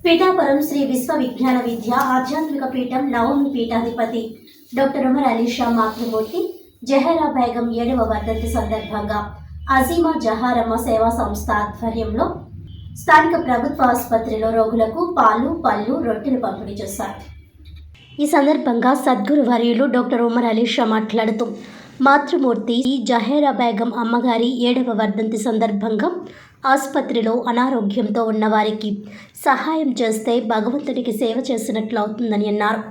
పిఠాపురం శ్రీ విశ్వవిజ్ఞాన విద్య ఆధ్యాత్మిక పీఠం నవమి పీఠాధిపతి డాక్టర్ ఉమర్ అలీ షా మాతృమూర్తి జహరా బేగం 7వ వర్ధంతి సందర్భంగా అజీమా జహారమ్మ సేవా సంస్థ ఆధ్వర్యంలో స్థానిక ప్రభుత్వ ఆసుపత్రిలో రోగులకు పాలు పళ్ళు రొట్టెలు పంపిణీ చేశారు. ఈ సందర్భంగా సద్గురు వర్యులు డాక్టర్ ఉమర్ అలీ షా మాట్లాడుతూ మాతృమూర్తి జహేరా బేగం అమ్మగారి 7వ వర్ధంతి సందర్భంగా ఆసుపత్రిలో అనారోగ్యంతో ఉన్నవారికి సహాయం చేస్తే భగవంతుడికి సేవ చేసినట్లు అవుతుందని అన్నారు.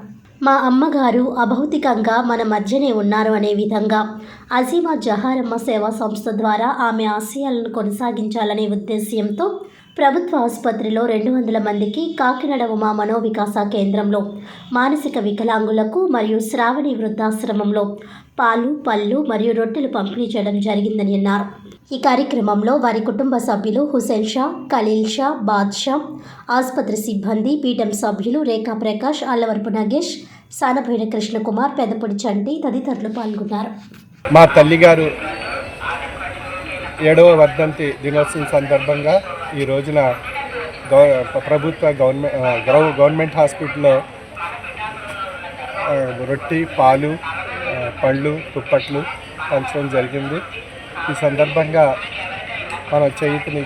మా అమ్మగారు అభౌతికంగా మన మధ్యనే ఉన్నారు అనే విధంగా అజీమా జహారమ్మ సేవా సంస్థ ద్వారా ఆమె ఆశయాలను కొనసాగించాలనే ఉద్దేశ్యంతో ప్రభుత్వ ఆసుపత్రిలో 200 మందికి కాకినాడ ఉమా మనోవికాస కేంద్రంలో మానసిక వికలాంగులకు మరియు శ్రావణి వృద్ధాశ్రమంలో పాలు పళ్ళు మరియు రొట్టెలు పంపిణీ చేయడం జరిగిందని అన్నారు. ఈ కార్యక్రమంలో వారి కుటుంబ సభ్యులు హుసేన్ షా, ఖలీల్ షా, బాద్షా, ఆసుపత్రి సిబ్బంది, పీఠం సభ్యులు రేఖా ప్రకాష్, అల్లవరపు నగేష్, సానబోయిన కృష్ణకుమార్, పెదపొడి చంటి తదితరులు పాల్గొన్నారు. మా తల్లిగారు 7వ వర్ధంతి దినోత్సవం సందర్భంగా ఈ రోజున ప్రభుత్వ గవర్నమెంట్ హాస్పిటల్లో రొట్టి, పాలు, పళ్ళు, తుప్పట్లు పంచడం జరిగింది. ఈ సందర్భంగా మన చేతిని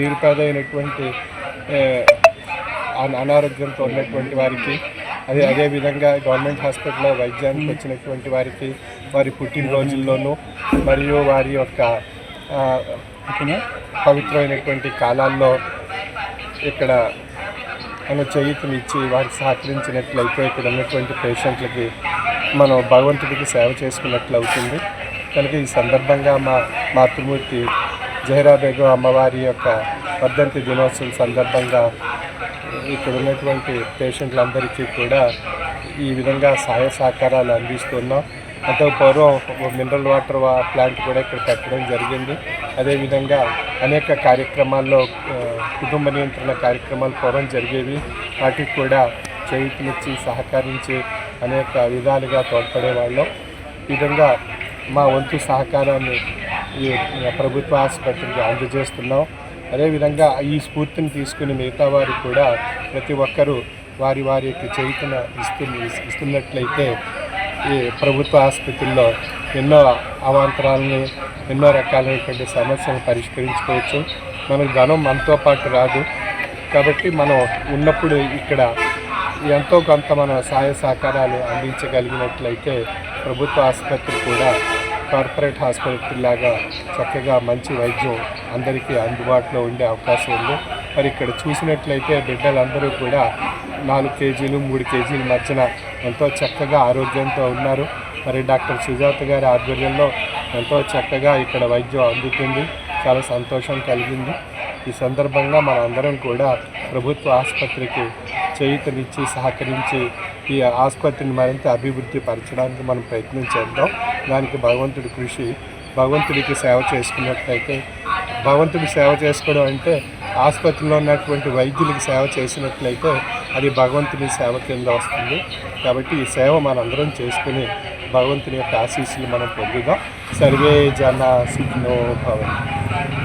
నిరుపేదైనటువంటి అనారోగ్యంతో ఉన్నటువంటి వారికి అదేవిధంగా గవర్నమెంట్ హాస్పిటల్లో వైద్యానికి వచ్చినటువంటి వారికి వారి పుట్టినరోజుల్లోనూ మరియు వారి యొక్క పవిత్రమైనటువంటి కాలాల్లో ఇక్కడ మన చేతినిచ్చి వారికి సహకరించినట్లయితే ఇక్కడ ఉన్నటువంటి పేషెంట్లకి మనం భగవంతుడికి సేవ చేసుకున్నట్లు అవుతుంది. కనుక ఈ సందర్భంగా మా మాతృమూర్తి జహరా బేగం అమ్మవారి యొక్క వర్ధంతి దినోత్సవం సందర్భంగా ఇక్కడ ఉన్నటువంటి పేషెంట్లందరికీ కూడా ఈ విధంగా సహాయ సహకారాలు అందిస్తున్నాం. అంతకు పూర్వం మినరల్ వాటర్ ప్లాంట్ కూడా ఇక్కడ పెట్టడం జరిగింది. అదేవిధంగా అనేక కార్యక్రమాల్లో కుటుంబ నియంత్రణ కార్యక్రమాలు పూర్వం జరిగేవి. వాటికి కూడా చేయూతనిచ్చి సహకరించి అనేక విధాలుగా తోడ్పడేవాళ్ళం. ఈ విధంగా మా వంతు సహకారాన్ని ఈ ప్రభుత్వ ఆసుపత్రికి అందజేస్తున్నాం. అదేవిధంగా ఈ స్ఫూర్తిని తీసుకుని మిగతా వారు కూడా ప్రతి ఒక్కరూ వారి యొక్క చేయూతను ఇస్తున్నట్లయితే ఈ ప్రభుత్వ ఆసుపత్రుల్లో ఎన్నో అవాంతరాలని ఎన్నో రకాలైనటువంటి సమస్యలను పరిష్కరించుకోవచ్చు. మనకు ధనం మనతో పాటు రాదు కాబట్టి మనం ఉన్నప్పుడు ఇక్కడ ఎంతో కొంత మన సహాయ సహకారాలు అందించగలిగినట్లయితే ప్రభుత్వ ఆసుపత్రి కూడా కార్పొరేట్ హాస్పిటల్ లాగా చక్కగా మంచి వైద్యం అందరికీ అందుబాటులో ఉండే అవకాశం ఉంది. మరి ఇక్కడ చూసినట్లయితే బిడ్డలందరూ కూడా 4 కేజీలు 3 కేజీల మధ్యన ఎంతో చక్కగా ఆరోగ్యంతో ఉన్నారు. మరి డాక్టర్ సుజాత గారి ఆధ్వర్యంలో ఎంతో చక్కగా ఇక్కడ వైద్యం అందుతుంది. చాలా సంతోషం కలిగింది. ఈ సందర్భంగా మనందరం కూడా ప్రభుత్వ ఆసుపత్రికి చేయూతనిచ్చి సహకరించి ఈ ఆసుపత్రిని మరింత అభివృద్ధి పరచడానికి మనం ప్రయత్నం చేద్దాం. దానికి భగవంతుడి కృషి. భగవంతుడికి సేవ చేసుకున్నట్లయితే, భగవంతుడికి సేవ చేసుకోవడం అంటే ఆసుపత్రిలో ఉన్నటువంటి వైద్యులకి సేవ చేసినట్లయితే అది భగవంతుని సేవ కింద వస్తుంది. కాబట్టి ఈ సేవ మనందరం చేసుకుని భగవంతుని యొక్క ఆశీస్సులు మనం పొందుదాం. సర్వే జన సుఖినో భవంతు.